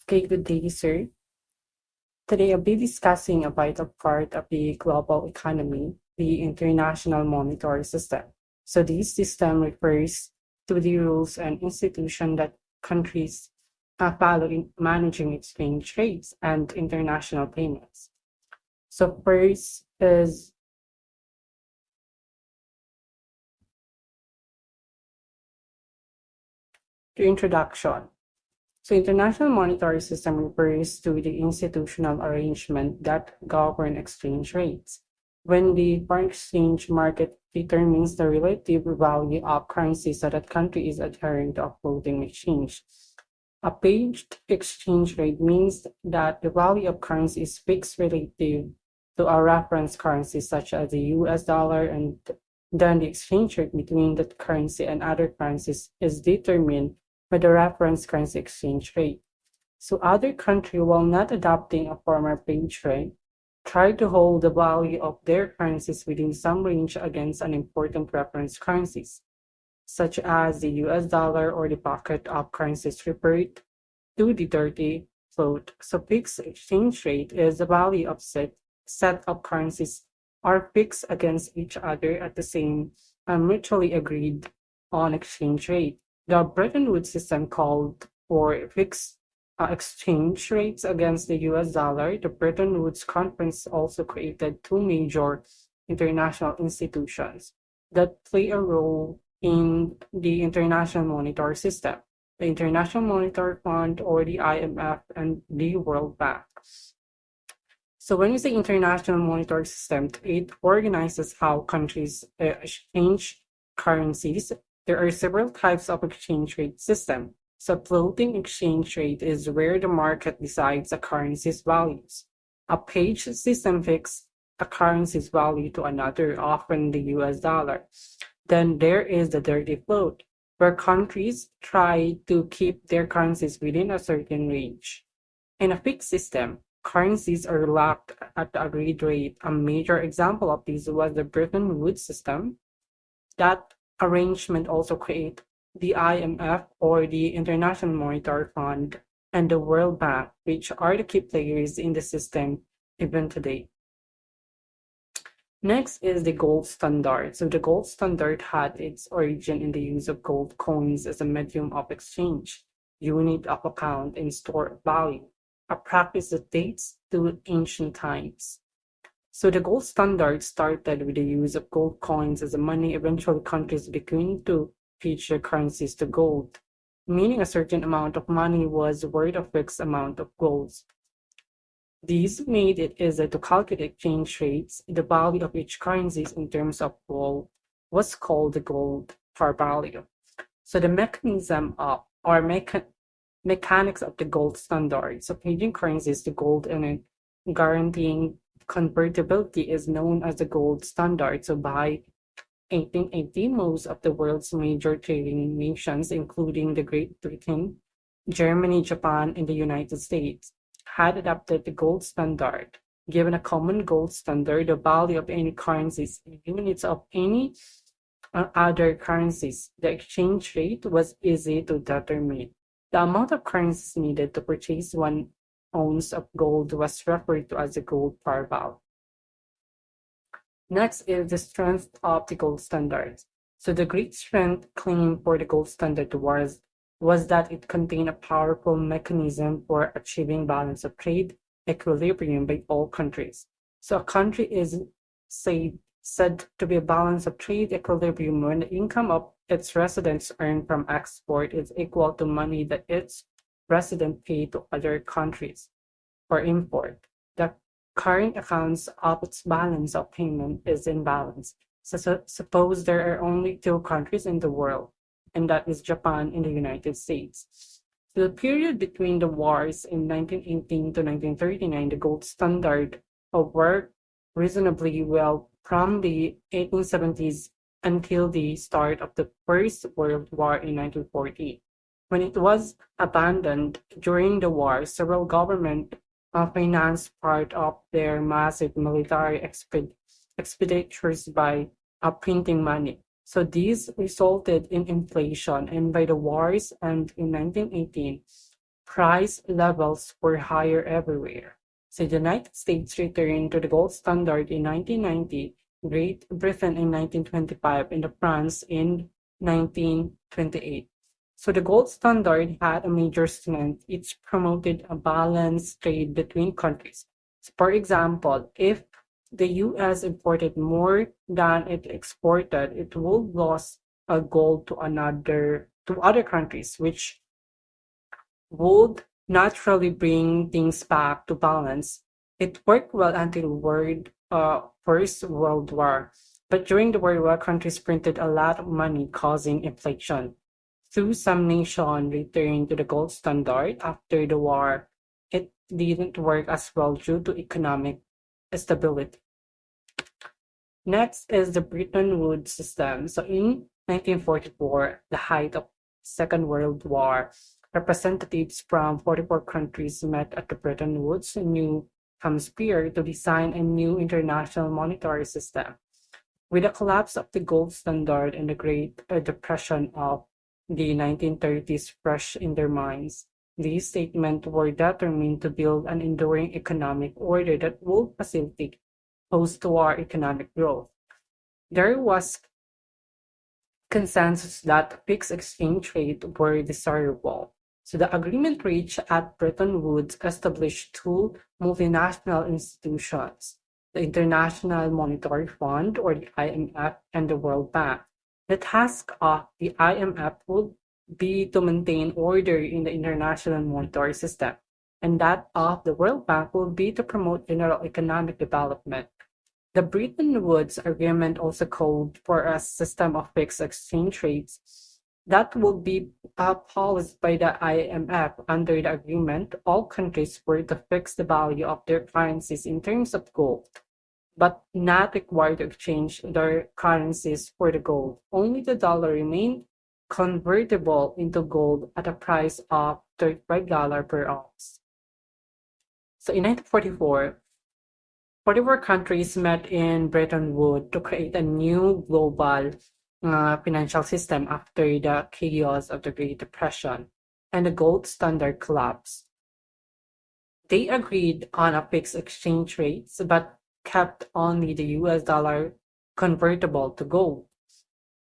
Okay, good day, sir. Today I'll be discussing a vital part of the global economy, the international monetary system. So this system refers to the rules and institutions that countries follow in managing exchange rates and international payments. So first is the introduction. So international monetary system refers to the institutional arrangement that govern exchange rates. When the foreign exchange market determines the relative value of currencies so that country is adhering to a floating exchange. A paged exchange rate means that the value of currency is fixed relative to a reference currency such as the US dollar, and then the exchange rate between that currency and other currencies is determined by the reference currency exchange rate. So other countries, while not adopting a former page rate, try to hold the value of their currencies within some range against an important reference currencies, such as the US dollar or the pocket of currencies referred to the dirty float. So fixed exchange rate is the value of set of currencies are fixed against each other at the same mutually agreed on exchange rate. The Bretton Woods system called for fixed exchange rates against the US dollar. The Bretton Woods Conference also created two major international institutions that play a role in the international monetary system: the International Monetary Fund, or the IMF, and the World Bank. So when we say international monetary system, it organizes how countries exchange currencies. There are several types of exchange rate system. So floating exchange rate is where the market decides a currency's values. A page system fixes a currency's value to another, often the US dollar. Then there is the dirty float, where countries try to keep their currencies within a certain range. In a fixed system, currencies are locked at the agreed rate. A major example of this was the Bretton Woods system. That arrangement also created the IMF, or the International Monetary Fund, and the World Bank, which are the key players in the system even today. Next is the gold standard. So the gold standard had its origin in the use of gold coins as a medium of exchange, unit of account, and store of value, a practice that dates to ancient times. So the gold standard started with the use of gold coins as a money. Eventually, countries began to pitch their currencies to gold, meaning a certain amount of money was worth a fixed amount of gold. These made it easy to calculate exchange rates. The value of each currency in terms of gold was called the gold par value. So the mechanism of or mechanics of the gold standard. So paging currencies to gold and guaranteeing convertibility is known as the gold standard. So by 1880, most of the world's major trading nations, including the Great Britain, Germany, Japan, and the United States, had adopted the gold standard. Given a common gold standard, the value of any currencies in units of any other currencies, the exchange rate was easy to determine. The amount of currencies needed to purchase 1 ounce of gold was referred to as the gold par value. Next is the strength of the gold standard. So the great strength claim for the gold standard was that it contained a powerful mechanism for achieving balance of trade equilibrium by all countries. So a country is said to be a balance of trade equilibrium when the income of its residents earned from export is equal to money that its resident pay to other countries for import. The current accounts of its balance of payment is in balance. So suppose there are only two countries in the world, and that is Japan and the United States. The period between the wars in 1918 to 1939, the gold standard worked reasonably well from the 1870s until the start of the First World War in 1940. When it was abandoned during the war, several governments financed part of their massive military expenditures by printing money. So these resulted in inflation, and by the wars and in 1918, price levels were higher everywhere. So the United States returned to the gold standard in 1990, Great Britain in 1925, and France in 1928. So the gold standard had a major strength. It promoted a balanced trade between countries. So for example, if the US imported more than it exported, it would lose gold to other countries, which would naturally bring things back to balance. It worked well until First World War, but during the World War, countries printed a lot of money, causing inflation. Though some nations returned to the gold standard after the war, it didn't work as well due to economic instability. Next is the Bretton Woods system. So in 1944, the height of Second World War, representatives from 44 countries met at the Bretton Woods in New Hampshire to design a new international monetary system. With the collapse of the gold standard and the Great Depression of the 1930s fresh in their minds, these statements were determined to build an enduring economic order that would facilitate post-war economic growth. There was consensus that fixed exchange rates were desirable. So the agreement reached at Bretton Woods established two multinational institutions, the International Monetary Fund, or the IMF, and the World Bank. The task of the IMF would be to maintain order in the international monetary system, and that of the World Bank would be to promote general economic development. The Bretton Woods Agreement also called for a system of fixed exchange rates that would be opposed by the IMF. Under the agreement, all countries were to fix the value of their currencies in terms of gold, but not required to exchange their currencies for the gold. Only the dollar remained convertible into gold at a price of $35 per ounce. So in 1944, 44 countries met in Bretton Woods to create a new global financial system after the chaos of the Great Depression and the gold standard collapse. They agreed on a fixed exchange rates but kept only the US dollar convertible to gold.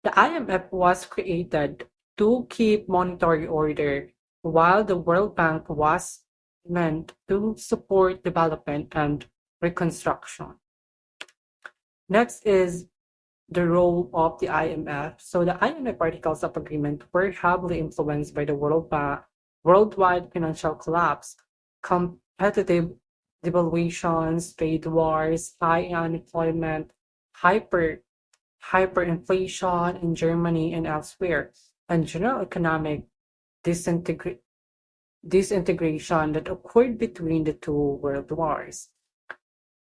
The IMF was created to keep monetary order, while the World Bank was meant to support development and reconstruction. Next is the role of the IMF. So the IMF Articles of Agreement were heavily influenced by the worldwide financial collapse, competitive devaluations, trade wars, high unemployment, hyper hyperinflation in Germany and elsewhere, and general economic disintegra- disintegration that occurred between the two world wars.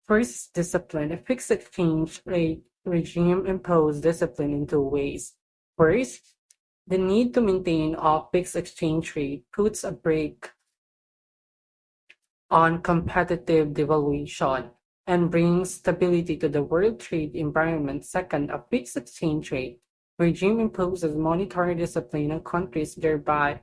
First, discipline. A fixed exchange rate regime imposed discipline in two ways. First, the need to maintain a fixed exchange rate puts a brake on competitive devaluation and brings stability to the world trade environment. Second, a fixed exchange rate regime imposes monetary discipline on countries, thereby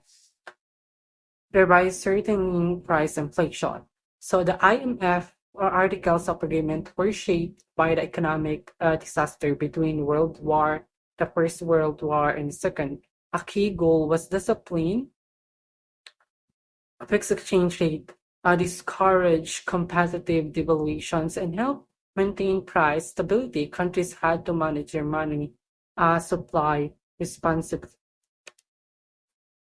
certain price inflation. So the IMF Articles of Agreement were shaped by the economic disaster between the First World War and the Second. A key goal was discipline, a fixed exchange rate, discourage competitive devaluations, and help maintain price stability. Countries had to manage their money supply responsibly.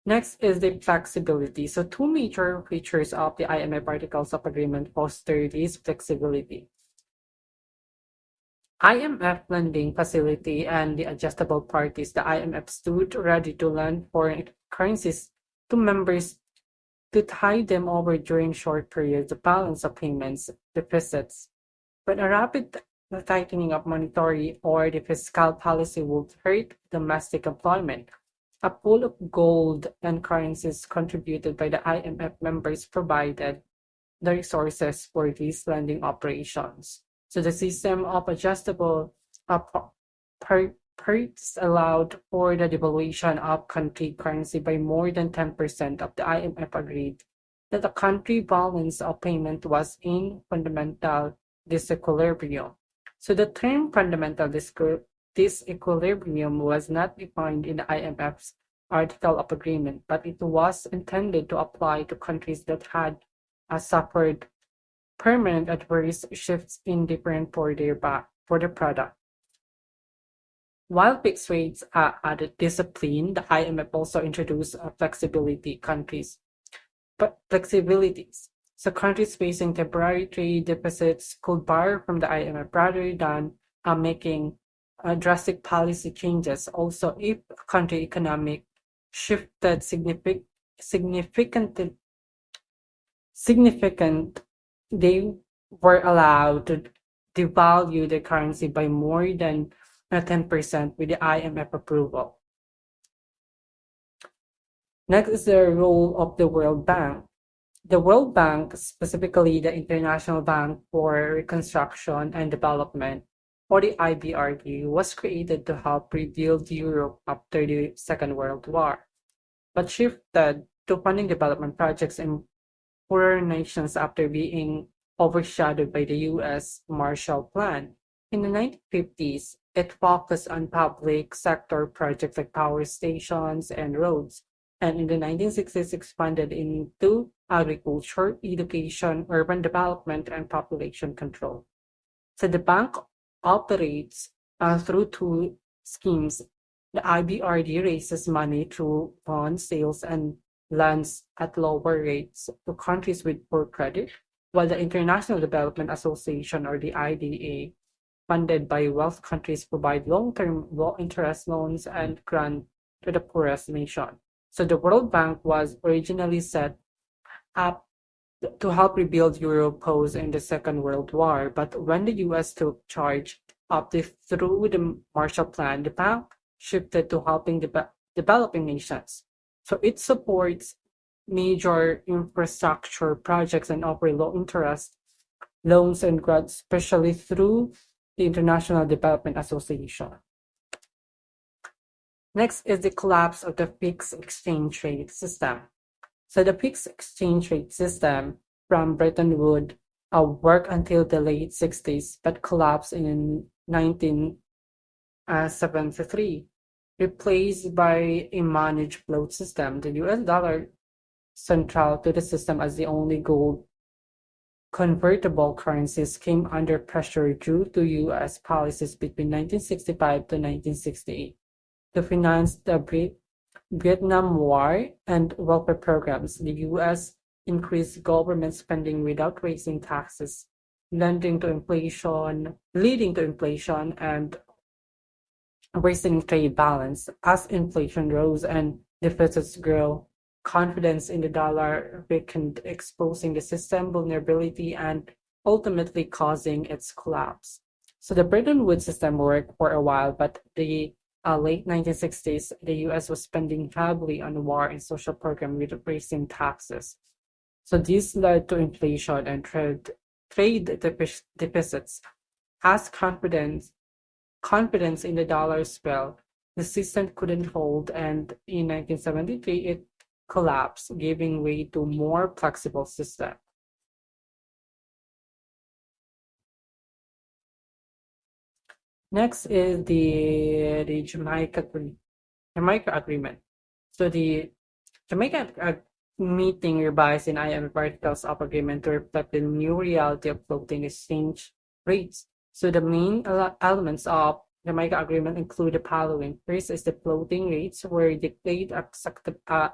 Next is the flexibility. So two major features of the IMF Articles of Agreement foster this flexibility. IMF lending facility and the adjustable parties. The IMF stood ready to lend foreign currencies to members to tide them over during short periods of balance of payments deficits. But a rapid tightening of monetary or the fiscal policy would hurt domestic employment. A pool of gold and currencies contributed by the IMF members provided the resources for these lending operations. So the system of adjustable uh, Perks allowed for the devaluation of country currency by more than 10%. Of the IMF agreed that the country balance of payment was in fundamental disequilibrium. So the term fundamental disequilibrium was not defined in the IMF's article of agreement, but it was intended to apply to countries that had suffered permanent adverse shifts in demand for their product. While fixed rates added discipline, the IMF also introduced flexibilities. So countries facing temporary trade deficits could borrow from the IMF rather than making drastic policy changes. Also, if a country economic shifted significant, significant, they were allowed to devalue the currency by more than 10% with the IMF approval. Next is the role of the World Bank. The World Bank, specifically the International Bank for Reconstruction and Development, or the IBRD, was created to help rebuild Europe after the Second World War, but shifted to funding development projects in poorer nations after being overshadowed by the US Marshall Plan. In the 1950s, it focused on public sector projects like power stations and roads, and in the 1960s expanded into agriculture, education, urban development, and population control. So the bank operates through two schemes. The IBRD raises money through bond sales and lends at lower rates to countries with poor credit, while the International Development Association, or the IDA, funded by wealth countries, provide long-term low-interest loans and grant to the poorest nation. So the World Bank was originally set up to help rebuild Europe post in the Second World War, but when the US took charge of through the Marshall Plan, the bank shifted to helping developing nations. So it supports major infrastructure projects and offer low interest loans and grants, especially through the International Development Association. Next is the collapse of the fixed exchange rate system. So the fixed exchange rate system from Bretton Woods worked until the late 60s, but collapsed in 1973, replaced by a managed float system. The US dollar, central to the system as the only gold convertible currencies, came under pressure due to US policies between 1965 to 1968 to finance the Vietnam War and welfare programs. The US increased government spending without raising taxes, leading to inflation and worsening trade balance. As inflation rose and deficits grew, confidence in the dollar weakened, exposing the system vulnerability and ultimately causing its collapse. So the Bretton Woods system worked for a while, but the late 1960s, the US was spending heavily on war and social programs with raising taxes. So this led to inflation and trade deficits. As confidence in the dollar fell, the system couldn't hold, and in 1973 it collapsed, giving way to more flexible system. Next is the Jamaica Agreement. So the Jamaica meeting revised in IMF articles of agreement to reflect the new reality of floating exchange rates. So the main elements of Jamaica Agreement include the following. First is the floating rates were declared acceptable.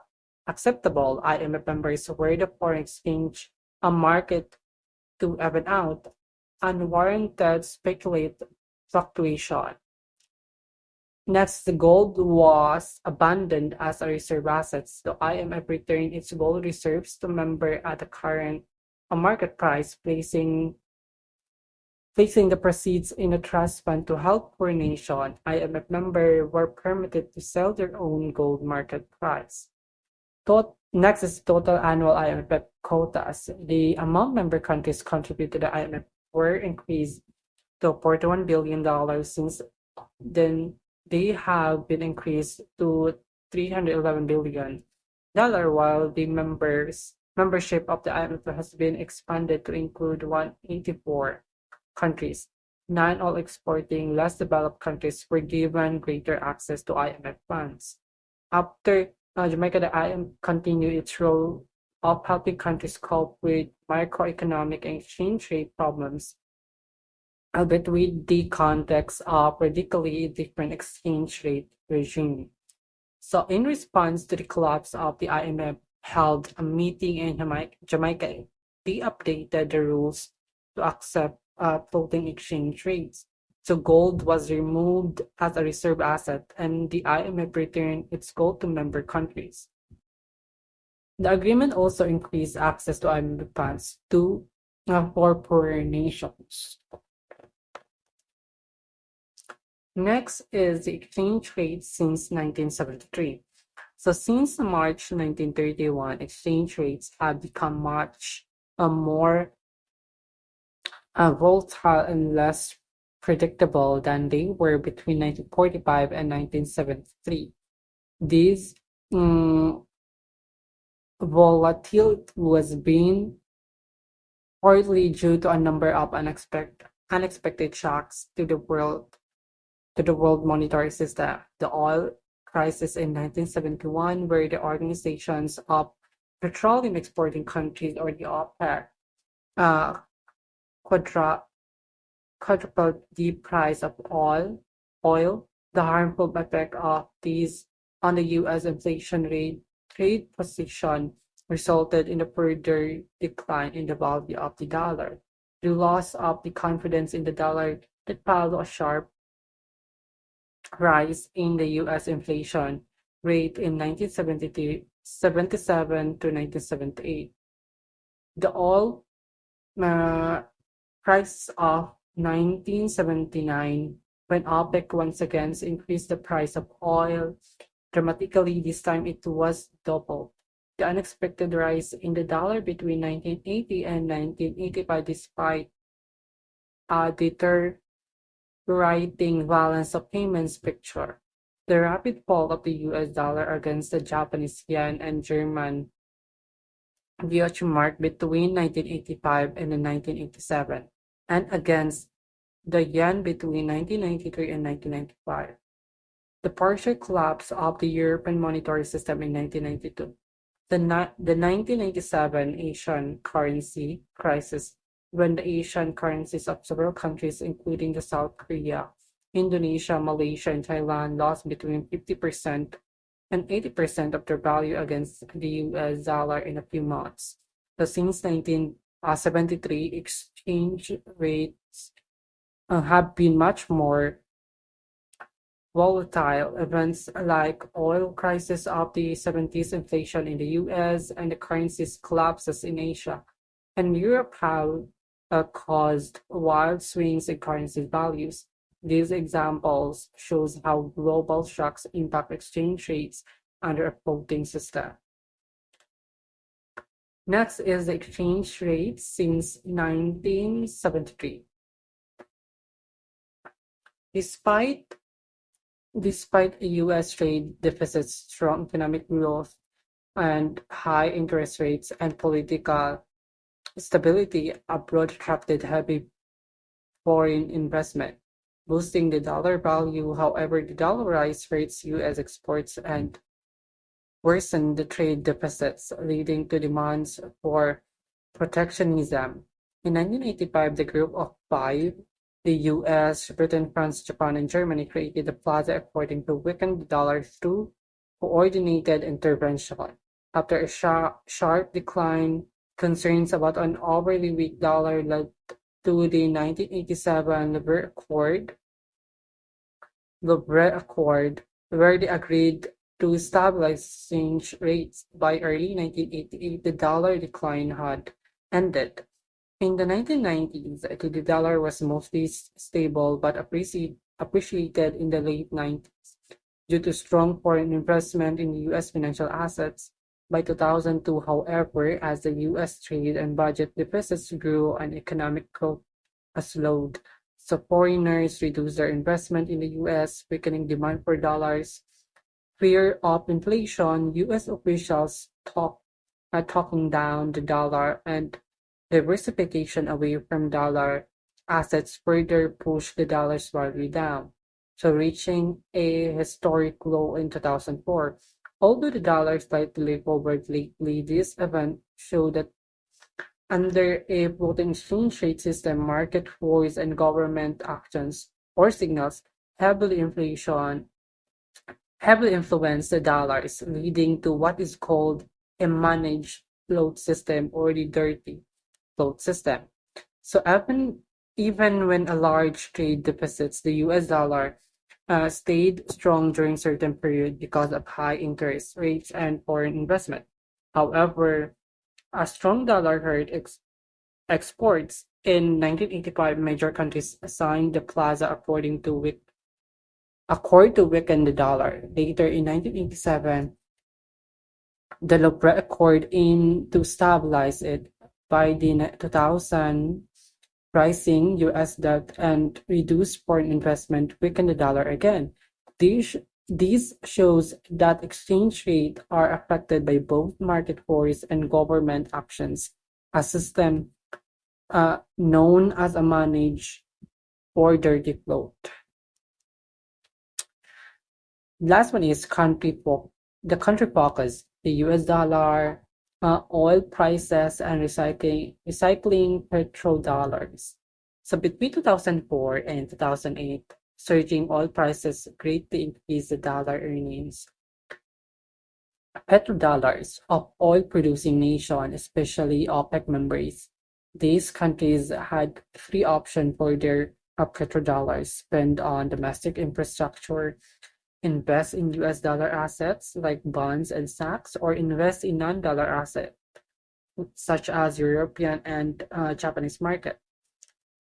IMF members were the foreign exchange market to even out unwarranted speculative fluctuation. Next, the gold was abandoned as a reserve asset. The IMF returned its gold reserves to members at the current market price, placing the proceeds in a trust fund to help poor nations. IMF members were permitted to sell their own gold market price. Next is total annual IMF quotas. The amount member countries contribute to the IMF were increased to $41 billion since then they have been increased to $311 billion, while the membership of the IMF has been expanded to include 184 countries. Nine all exporting less developed countries were given greater access to IMF funds. After Jamaica, the IMF continued its role of helping countries cope with microeconomic and exchange rate problems, albeit with the context of radically different exchange rate regime. So, in response to the collapse of the IMF, held a meeting in Jamaica. They updated the rules to accept floating exchange rates. So, gold was removed as a reserve asset, and the IMF returned its gold to member countries. The agreement also increased access to IMF funds to for poorer nations. Next is the exchange rate since 1973. So since March 1931, exchange rates have become much more volatile and less predictable than they were between 1945 and 1973. This um, volatility was being partly due to a number of unexpected shocks to the world monetary system. The oil crisis in 1971, where the organizations of petroleum exporting countries, or the OPEC, uh, quadra- quadrupled the price of oil. The harmful effect of these on the U.S. inflation rate trade position resulted in a further decline in the value of the dollar. The loss of the confidence in the dollar that followed a sharp rise in the U.S. inflation rate in 1977 to 1978. The oil uh, price of 1979, when OPEC once again increased the price of oil dramatically. This time it was double. The unexpected rise in the dollar between 1980 and 1985, despite a deteriorating balance of payments picture. The rapid fall of the US dollar against the Japanese yen and German Deutschmark between 1985 and 1987, and against the yen between 1993 and 1995. The partial collapse of the European monetary system in 1992. The 1997 Asian currency crisis, when the Asian currencies of several countries, including the South Korea, Indonesia, Malaysia, and Thailand, lost between 50% and 80% of their value against the US dollar in a few months. So since 1973, exchange rates have been much more volatile. Events like oil crisis of the 70s, inflation in the US, and the currency's collapses in Asia and Europe have caused wild swings in currency values. These examples shows how global shocks impact exchange rates under a floating system. Next is the exchange rate since 1973. Despite Despite a U.S. trade deficits, strong economic growth, and high interest rates and political stability, abroad attracted heavy foreign investment, boosting the dollar value. However, the dollar rise hurts U.S. exports and worsened the trade deficits, leading to demands for protectionism. In 1985, the Group of Five, the US, Britain, France, Japan, and Germany, created the Plaza Accord to weaken the dollar through coordinated intervention. After a sharp decline, concerns about an overly weak dollar led to the 1987 Livre Accord, where they agreed to stabilize exchange rates. By early 1988, the dollar decline had ended. In the 1990s, the dollar was mostly stable but appreciated in the late 90s due to strong foreign investment in U.S. financial assets. By 2002, however, as the U.S. trade and budget deficits grew and economic growth slowed, So foreigners reduce their investment in the US, weakening demand for dollars. Fear of inflation, US officials are talking down the dollar, and diversification away from dollar assets further push the dollar's value down, so reaching a historic low in 2004. Although the dollar slightly recovered lately, this event showed that under a floating exchange rate system, market forces and government actions or signals heavily inflation heavily influence the dollars, leading to what is called a managed float system or the dirty float system. So even when a large trade deficits, the US dollar stayed strong during certain period because of high interest rates and foreign investment. However, a strong dollar hurt exports. In 1985, major countries signed the Plaza Accord to weaken the dollar. Later in 1987, the Louvre Accord aimed to stabilize it. By the 2000, rising US debt and reduced foreign investment weakened the dollar again. These, these shows that exchange rates are affected by both market forces and government actions. A system known as a managed or dirty float. Last one is the country focus, the US dollar, oil prices, and recycling petrodollars. So between 2004 and 2008, surging oil prices greatly increased the dollar earnings. Petrodollars of oil-producing nations, especially OPEC members. These countries had three options for their petrodollars: spend on domestic infrastructure, invest in US dollar assets like bonds and stocks, or invest in non-dollar assets such as European and Japanese market.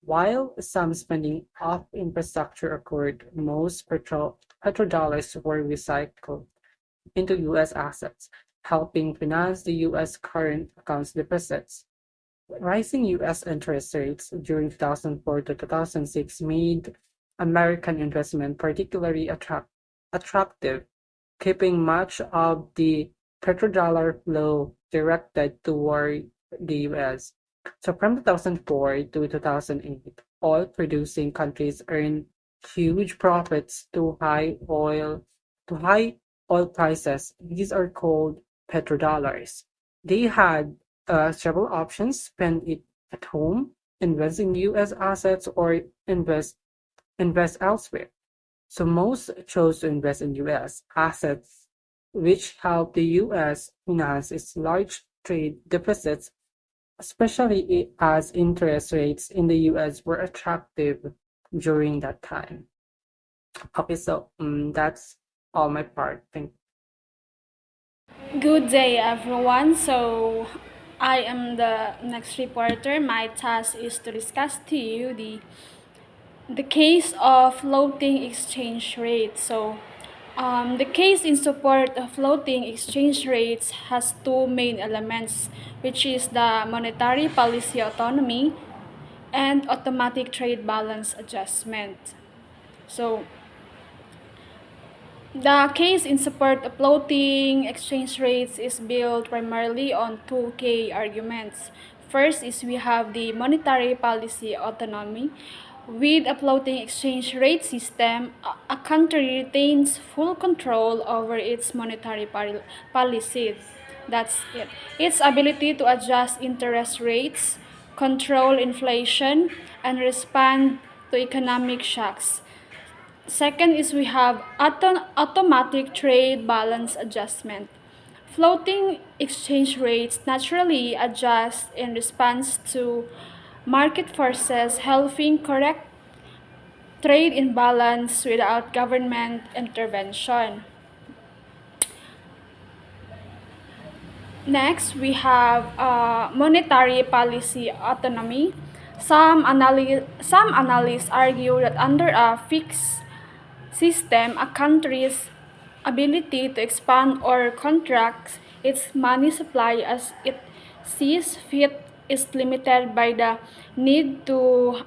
While some spending of infrastructure occurred, most petrodollars were recycled into US assets, helping finance the US current accounts deficits. Rising US interest rates during 2004 to 2006 made American investment particularly attractive, keeping much of the petrodollar flow directed toward the US. So from 2004 to 2008, oil-producing countries earned huge profits to high oil prices. These are called petrodollars. They had several options: spend it at home, invest in US assets, or invest elsewhere. So most chose to invest in US assets, which helped the US finance its large trade deficits, especially as interest rates in the US were attractive during that time. Okay, so that's all my part. Thank Good day, everyone. So, I am the next reporter. My task is to discuss to you the case of floating exchange rate. The case in support of floating exchange rates has two main elements, which is the monetary policy autonomy and automatic trade balance adjustment. So, the case in support of floating exchange rates is built primarily on two key arguments. First is we have the monetary policy autonomy. With a floating exchange rate system, a country retains full control over its monetary policy. That's it. Its ability to adjust interest rates, control inflation, and respond to economic shocks. Second is we have automatic trade balance adjustment. Floating exchange rates naturally adjust in response to market forces, helping correct trade imbalance without government intervention. Next, we have monetary policy autonomy. Some analysts argue that under a fixed system, a country's ability to expand or contract its money supply as it sees fit is limited by the need to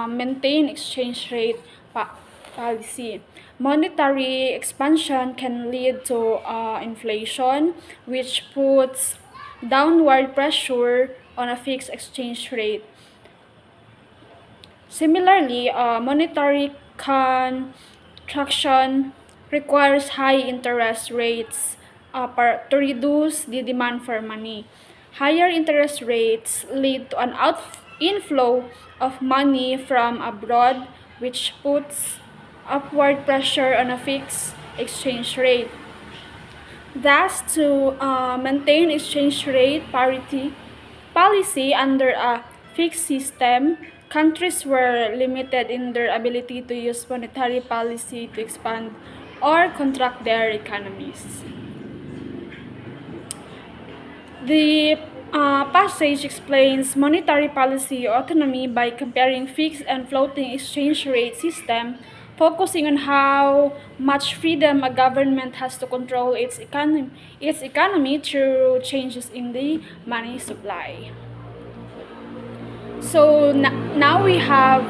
maintain exchange rate policy. Monetary expansion can lead to inflation, which puts downward pressure on a fixed exchange rate. Similarly, monetary contraction requires high interest rates to reduce the demand for money. Higher interest rates lead to an inflow of money from abroad, which puts upward pressure on a fixed exchange rate. Thus, to maintain exchange rate parity policy under a fixed system, countries were limited in their ability to use monetary policy to expand or contract their economies. The passage explains monetary policy autonomy by comparing fixed and floating exchange rate system, focusing on how much freedom a government has to control its economy through changes in the money supply. So now we have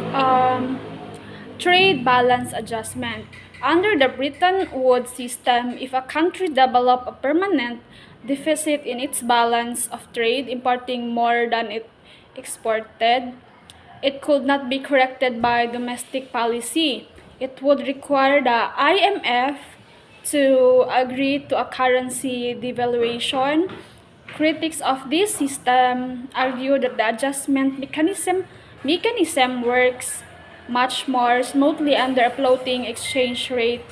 trade balance adjustment. Under the Bretton Woods system, if a country developed a permanent deficit in its balance of trade, importing more than it exported, it could not be corrected by domestic policy. It would require the IMF to agree to a currency devaluation. Critics of this system argue that the adjustment mechanism works much more smoothly under a floating exchange rate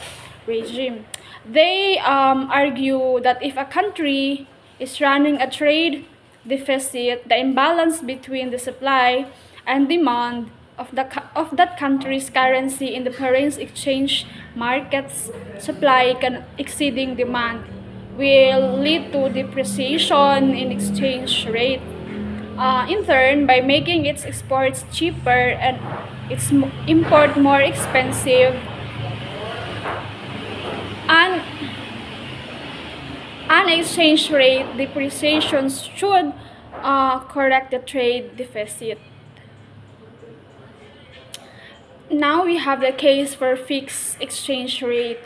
regime. They argue that if a country is running a trade deficit, the imbalance between the supply and demand of that country's currency in the foreign exchange markets supply exceeding demand will lead to depreciation in exchange rate. In turn, by making its exports cheaper and its import more expensive, and an exchange rate depreciation should correct the trade deficit. Now we have the case for fixed exchange rate.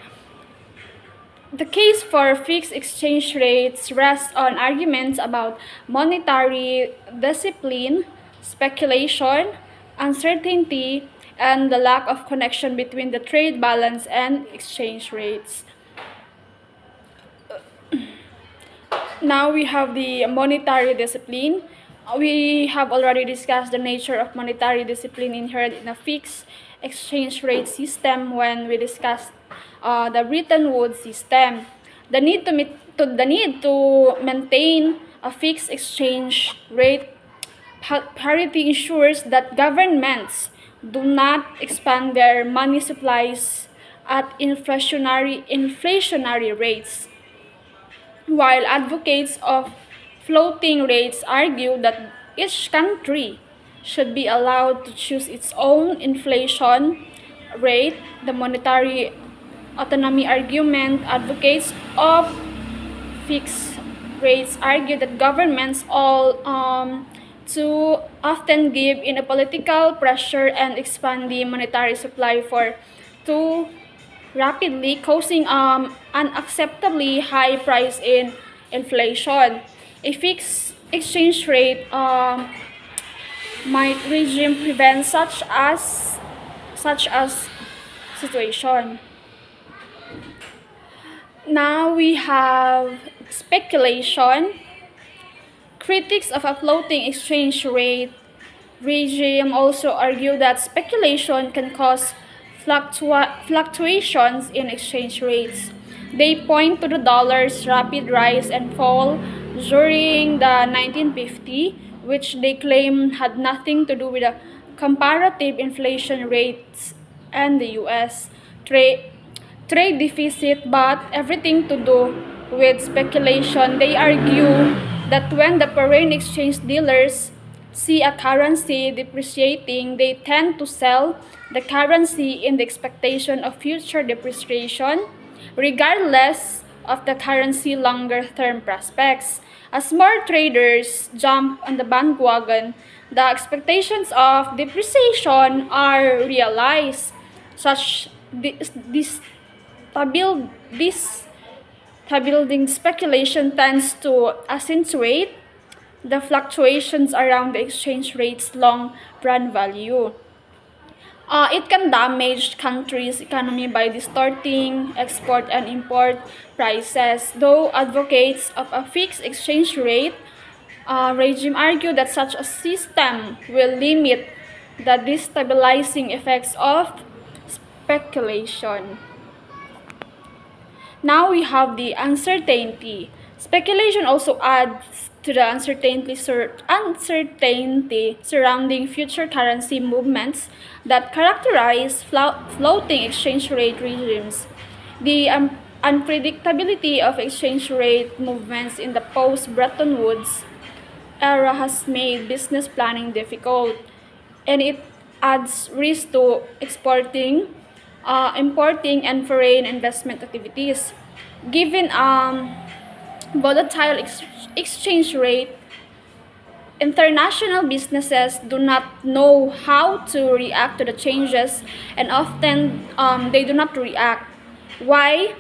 The case for fixed exchange rates rests on arguments about monetary discipline, speculation, uncertainty, and the lack of connection between the trade balance and exchange rates. Now we have the monetary discipline. We have already discussed the nature of monetary discipline inherent in a fixed exchange rate system when we discussed the Bretton Woods system. The need to maintain a fixed exchange rate parity ensures that governments do not expand their money supplies at inflationary rates, while advocates of floating rates argue that each country should be allowed to choose its own inflation rate. The monetary autonomy argument advocates of fixed rates argue that governments all too often give in a political pressure and expand the monetary supply for too rapidly, causing unacceptably high price in inflation. A fixed exchange rate might regime prevent such as situation. Now we have speculation. Critics of a floating exchange rate regime also argue that speculation can cause fluctuations in exchange rates. They point to the dollar's rapid rise and fall during the 1950s, which they claim had nothing to do with the comparative inflation rates and the U.S. trade deficit, but everything to do with speculation. They argue that when the foreign exchange dealers see a currency depreciating, they tend to sell the currency in the expectation of future depreciation, regardless of the currency longer-term prospects. As more traders jump on the bandwagon, the expectations of depreciation are realized, such this building speculation tends to accentuate the fluctuations around the exchange rate's long-run value. It can damage countries' economy by distorting export and import prices, though advocates of a fixed exchange rate regime argue that such a system will limit the destabilizing effects of speculation. Now we have the uncertainty. Speculation also adds to the uncertainty surrounding future currency movements that characterize floating exchange rate regimes. The unpredictability of exchange rate movements in the post-Bretton Woods era has made business planning difficult, and it adds risk to importing, and foreign investment activities. Given volatile exchange rate, international businesses do not know how to react to the changes, and often they do not react. Why?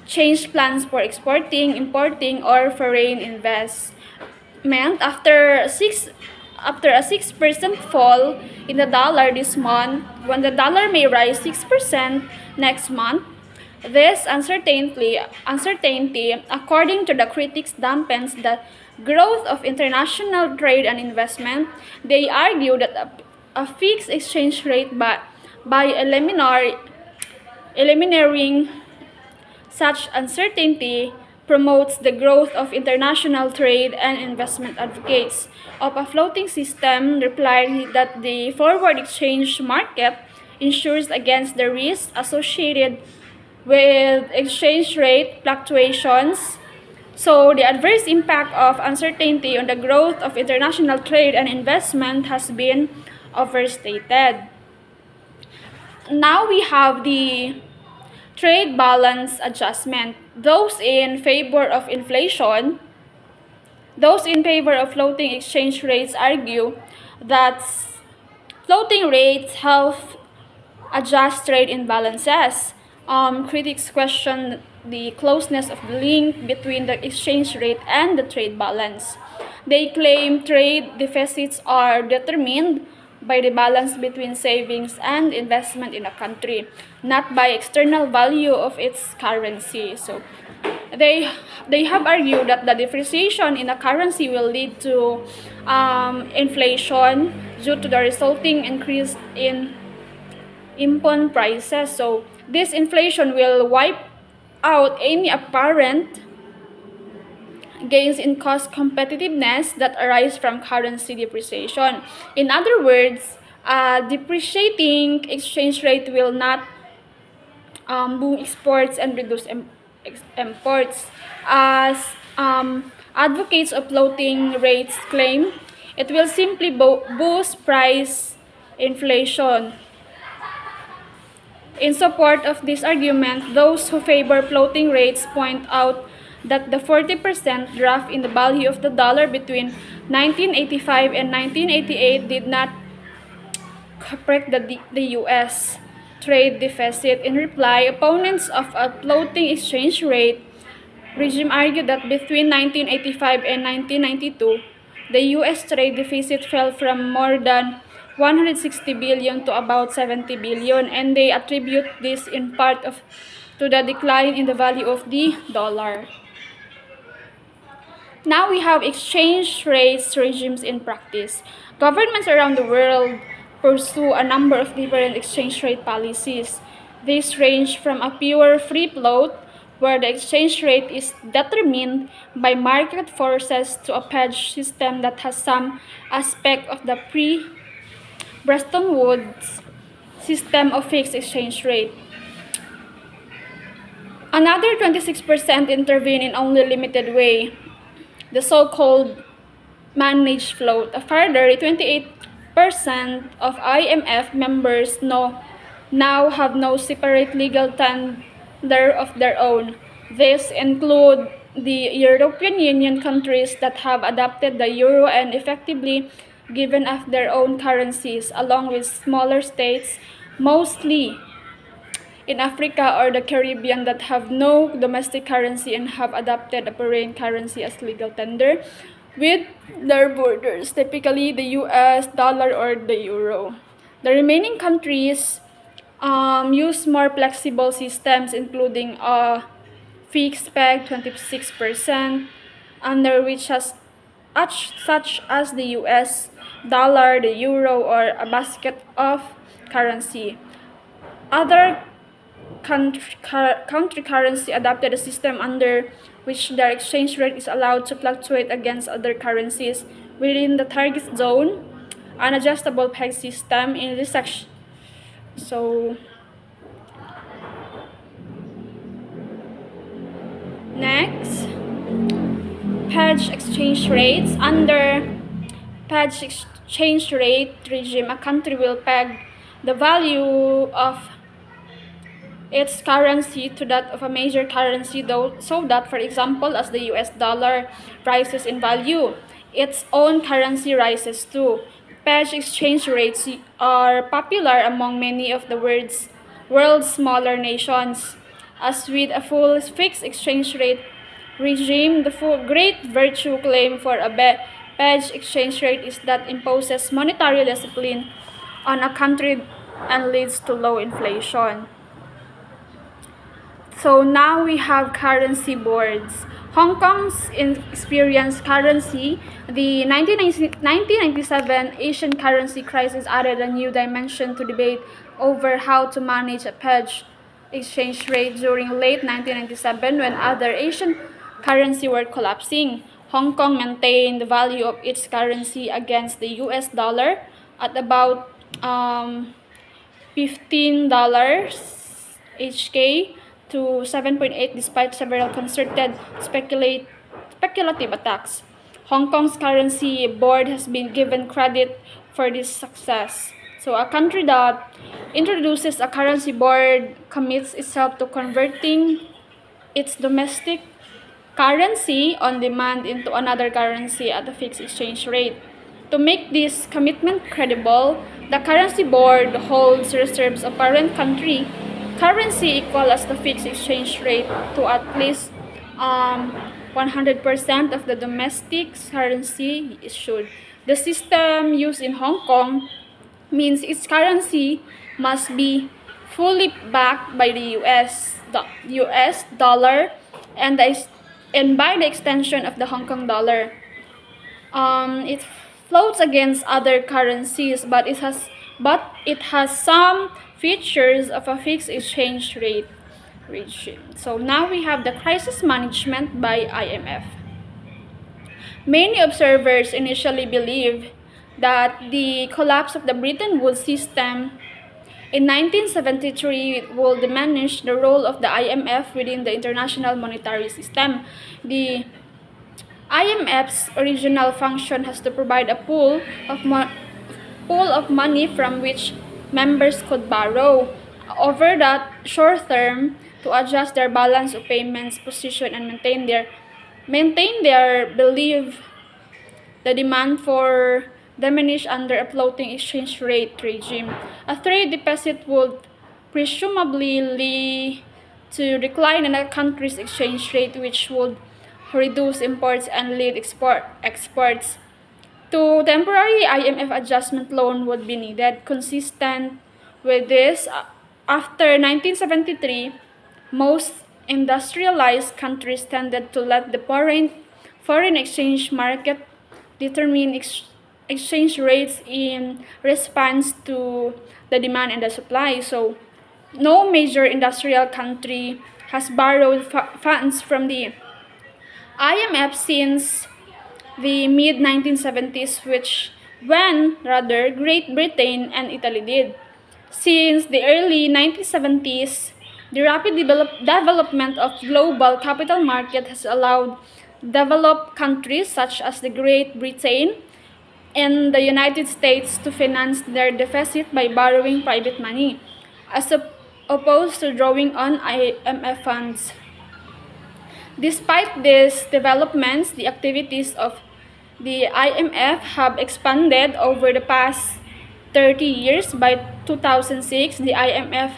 Change plans for exporting, importing, or foreign investment after a 6% fall in the dollar this month, when the dollar may rise 6% next month. This uncertainty, according to the critics, dampens the growth of international trade and investment. They argue that a fixed exchange rate by eliminating such uncertainty promotes the growth of international trade, and investment advocates of a floating system replied that the forward exchange market insures against the risks associated with exchange rate fluctuations. So the adverse impact of uncertainty on the growth of international trade and investment has been overstated. Now we have the trade balance adjustment. Those in favor of floating exchange rates argue that floating rates help adjust trade imbalances. Critics question the closeness of the link between the exchange rate and the trade balance. They claim trade deficits are determined by the balance between savings and investment in a country, not by external value of its currency. So they have argued that the depreciation in a currency will lead to inflation due to the resulting increase in input prices. So this inflation will wipe out any apparent gains in cost competitiveness that arise from currency depreciation. In other words, a depreciating exchange rate will not boom exports and reduce imports. As advocates of floating rates claim, it will simply boost price inflation. In support of this argument, those who favor floating rates point out that the 40% drop in the value of the dollar between 1985 and 1988 did not correct the U.S. trade deficit. In reply, opponents of a floating exchange rate regime argued that between 1985 and 1992, the U.S. trade deficit fell from more than 160 billion to about 70 billion, and they attribute this in part to the decline in the value of the dollar. Now we have exchange rates regimes in practice. Governments around the world pursue a number of different exchange rate policies. These range from a pure free float, where the exchange rate is determined by market forces, to a pledge system that has some aspect of the Bretton Woods system of fixed exchange rate. Another 26% intervene in only limited way, the so-called managed float. A further 28% of IMF members now have no separate legal tender of their own. These include the European Union countries that have adopted the euro and effectively given up their own currencies, along with smaller states, mostly in Africa or the Caribbean, that have no domestic currency and have adopted a foreign currency as legal tender with their borders, typically the US dollar or the euro. The remaining countries use more flexible systems, including a fixed peg 26%, under which has such as the US dollar, the euro, or a basket of currency. Other country currency adopted a system under which their exchange rate is allowed to fluctuate against other currencies within the target zone, an adjustable peg system in this section. So next, pledge exchange rates. Under pledge exchange rate regime, a country will peg the value of its currency to that of a major currency, though, so that, for example, as the US dollar rises in value, its own currency rises too. Pledge exchange rates are popular among many of the world's smaller nations. As with a full fixed exchange rate regime, the great virtue claim for a pledge exchange rate is that imposes monetary discipline on a country and leads to low inflation. So now we have currency boards. Hong Kong's experienced currency, the 1997 Asian currency crisis added a new dimension to debate over how to manage a pledge exchange rate during late 1997 when other Asian currency were collapsing. Hong Kong maintained the value of its currency against the US dollar at about $15 HK to 7.8 despite several concerted speculative attacks. Hong Kong's currency board has been given credit for this success. So a country that introduces a currency board commits itself to converting its domestic currency on demand into another currency at a fixed exchange rate. To make this commitment credible, the currency board holds reserves of parent country currency equal as the fixed exchange rate to at least 100% of the domestic currency issued. The system used in Hong Kong means its currency must be fully backed by the US dollar and by the extension of the Hong Kong dollar. It floats against other currencies, but it has some features of a fixed exchange rate regime. So now we have the crisis management by IMF. Many observers initially believed that the collapse of the Bretton Woods system in 1973 will diminish the role of the IMF within the international monetary system. The IMF's original function has to provide a pool of money from which members could borrow over that short term to adjust their balance of payments position and maintain their belief the demand for diminish under a floating exchange rate regime. A trade deficit would presumably lead to decline in a country's exchange rate, which would reduce imports and lead exports. To temporary IMF adjustment loan would be needed. Consistent with this, after 1973, most industrialized countries tended to let the foreign exchange market determine exchange rates in response to the demand and the supply. So no major industrial country has borrowed funds from the IMF since the mid-1970s, when Great Britain and Italy did. Since the early 1970s, the rapid development of global capital market has allowed developed countries such as the Great Britain and the United States to finance their deficit by borrowing private money, as opposed to drawing on IMF funds. Despite these developments, the activities of the IMF have expanded over the past 30 years. By 2006, the IMF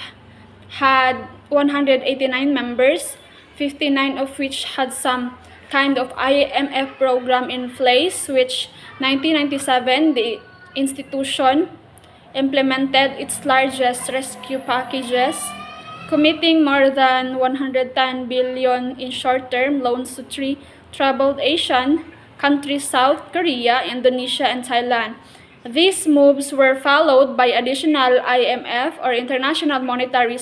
had 189 members, 59 of which had some kind of IMF program in place, which 1997 the institution implemented its largest rescue packages, committing more than 110 billion in short-term loans to three troubled Asian countries: South Korea, Indonesia, and Thailand. These moves were followed by additional IMF or International Monetary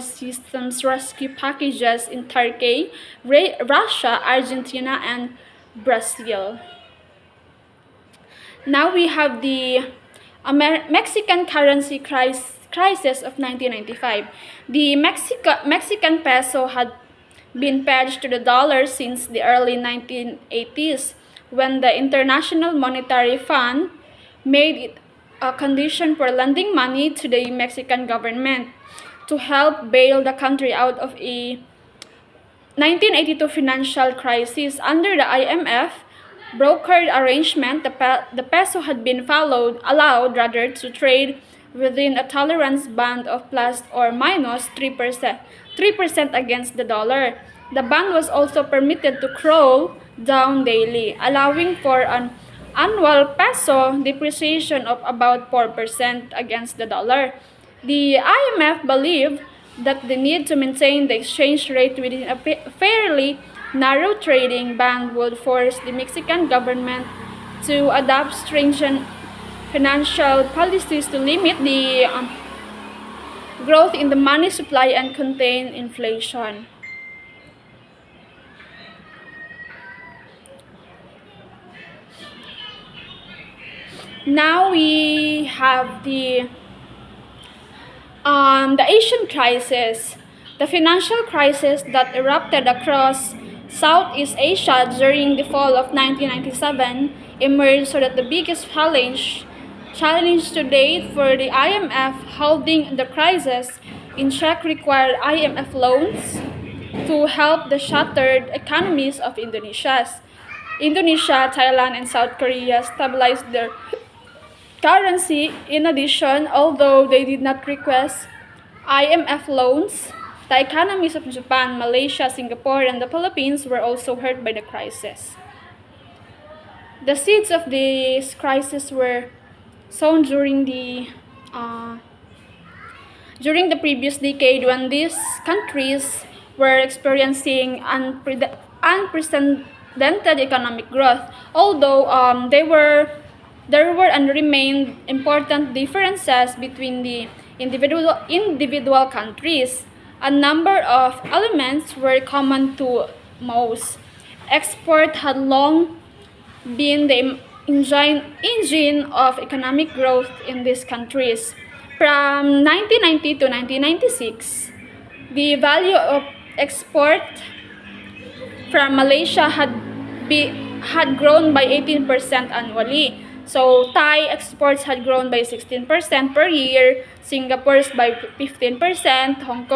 Systems rescue packages in Turkey, Russia, Argentina, and Brazil. Now we have the Mexican currency crisis of 1995. The Mexican peso had been pegged to the dollar since the early 1980s, when the International Monetary Fund made it a condition for lending money to the Mexican government to help bail the country out of a 1982 financial crisis. Under the IMF brokered arrangement, the peso had been allowed to trade within a tolerance band of plus or minus 3% against the dollar. The band was also permitted to crawl down daily, allowing for an annual peso depreciation of about 4% against the dollar. The IMF believed that the need to maintain the exchange rate within a fairly narrow trading band would force the Mexican government to adopt stringent financial policies to limit the growth in the money supply and contain inflation. Now we have the Asian crisis. The financial crisis that erupted across Southeast Asia during the fall of 1997 emerged so that the biggest challenge to date for the IMF holding the crisis in check required IMF loans to help the shattered economies of Indonesia, Thailand, and South Korea stabilize their currency. In addition, although they did not request IMF loans, the economies of Japan, Malaysia, Singapore, and the Philippines were also hurt by the crisis. The seeds of this crisis were sown during the previous decade, when these countries were experiencing unprecedented economic growth. Although there were and remained important differences between the individual countries. A number of elements were common to most. Export had long been the engine of economic growth in these countries. From 1990 to 1996, the value of export from Malaysia had grown by 18% annually. So Thai exports had grown by 16% per year, Singapore's by 15%, Hong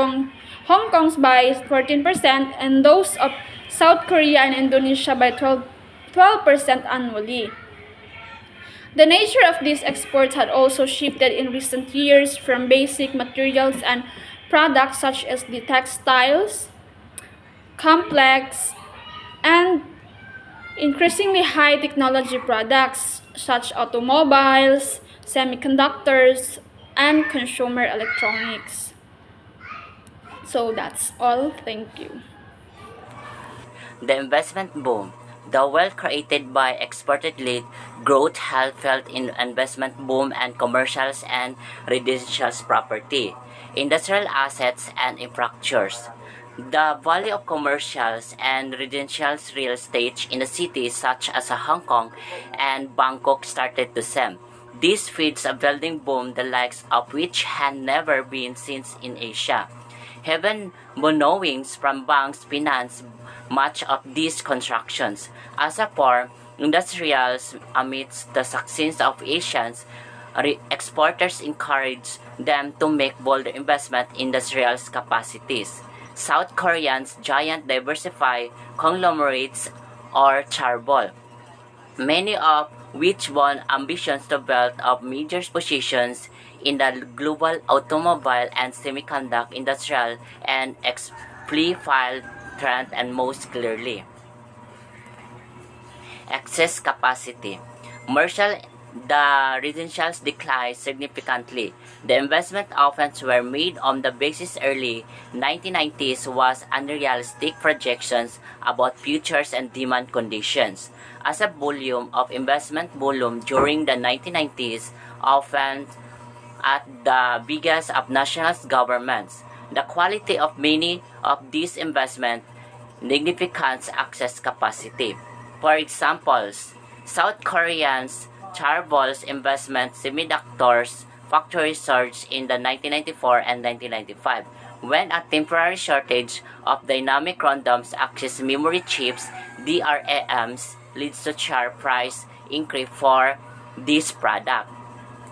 Kong's by 14%, and those of South Korea and Indonesia by 12% annually. The nature of these exports had also shifted in recent years from basic materials and products such as the textiles, complex, and increasingly high technology products such automobiles, semiconductors, and consumer electronics. So that's all. Thank you. The investment boom. The wealth created by exported-led growth had felt in investment boom and commercials and residential property, industrial assets and infrastructures. The value of commercials and residential real estate in the cities such as Hong Kong and Bangkok started to stem. This feeds a building boom the likes of which had never been seen in Asia. Heaven borrowings from banks finance much of these constructions. As a poor industrials, amidst the success of Asians, exporters encourage them to make bolder investment in industrial capacities. South Koreans giant diversified conglomerates or charbol, many of which won ambitions to build up major positions in the global automobile and semiconductor industrial and exemplified trend and most clearly. Excess capacity. Commercial the residentials declined significantly. The investment offers were made on the basis early 1990s was unrealistic projections about futures and demand conditions. As a volume of investment volume during the 1990s often at the biggest of national governments. The quality of many of these investments significant access capacity. For examples, South Koreans Charbol's investment semiconductors factory surged in the 1994 and 1995 when a temporary shortage of dynamic random access memory chips (DRAMs) leads to sharp price increase for this product.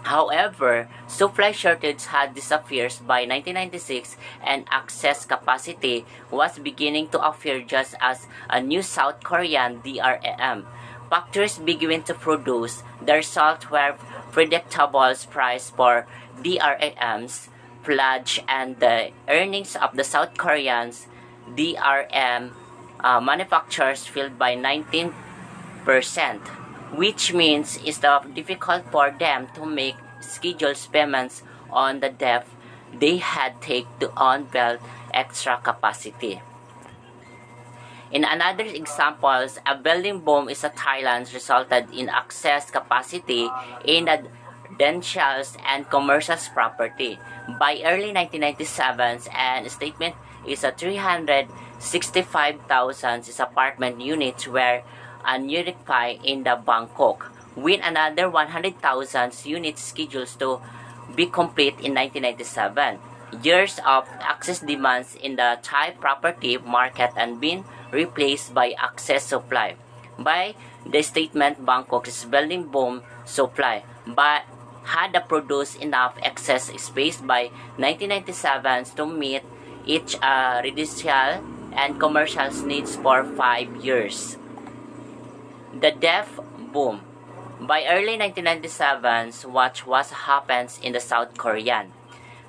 However, supply shortage had disappeared by 1996 and excess capacity was beginning to appear just as a new South Korean DRAM. Factories began to produce. The result were predictable price for DRAMs, pledge, and the earnings of the South Koreans DRAM manufacturers fell by 19%, which means it's difficult for them to make scheduled payments on the debt they had taken to unbuild extra capacity. In another examples, a building boom in Thailand resulted in excess capacity in the residential and commercial property. By early 1997, an statement is a 365,000 apartment units were unoccupied in the Bangkok, with another 100,000 units scheduled to be complete in 1997. Years of excess demands in the Thai property market and been replaced by excess supply. By the statement, Bangkok's building boom supply, but had produced enough excess space by 1997 to meet each residential and commercial needs for 5 years. The debt boom. By early 1997, what was happens in the South Korean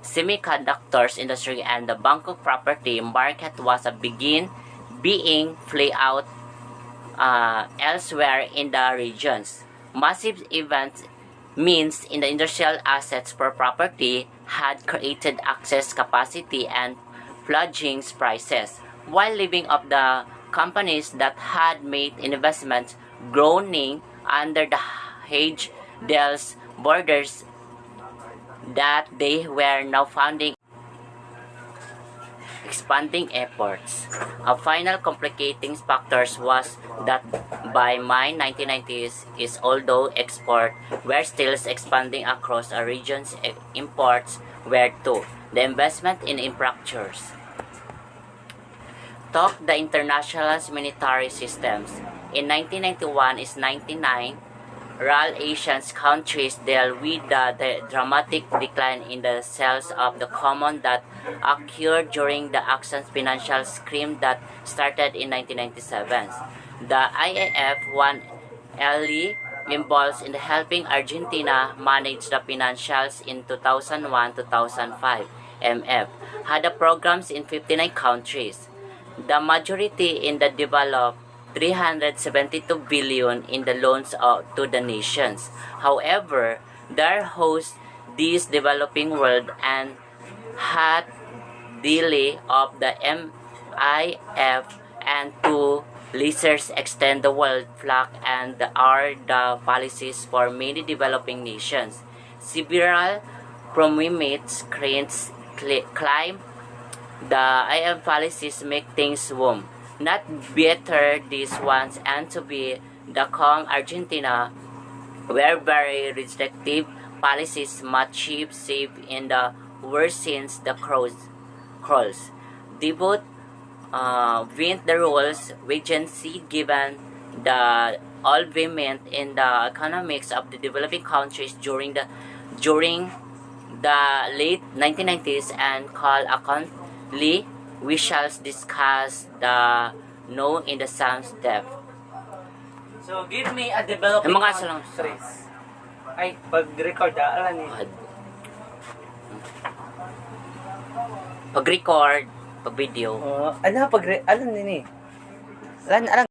semiconductors industry and the Bangkok property market was being play out elsewhere in the regions. Massive events means in the industrial assets per property had created excess capacity and plunging prices, while leaving of the companies that had made investments groaning under the hedge deals borders that they were now funding expanding efforts. A final complicating factor was that by my 1990s is although exports were still expanding across a region's imports were too. The investment in infrastructures. Top the international monetary systems. In 1991 is 99 RAL Asian countries deal with the dramatic decline in the sales of the common that occurred during the Asian financial scream that started in 1997. The IMF won early impulse in helping Argentina manage the financials in 2001-2005. MF had the programs in 59 countries. The majority in the developed 372 billion in the loans to the nations. However, their host this developing world and had delay of the MIF and to lessers extend the world flag and are the policies for many developing nations. Several prominent cranes climb the IMF policies make things warm. Not better these ones and to be the calm Argentina where very restrictive policies much cheap safe in the worst since the crawls. Devote with the rules agency given the involvement in the economics of the developing countries during the late 1990s and call accountly we shall discuss the known in the Psalms depth. So, give me a developing Yung mga count, salong- Chris. Ay, pag-record, alam ni. Pag-record, pag-video. Ano, alam ni. Alam,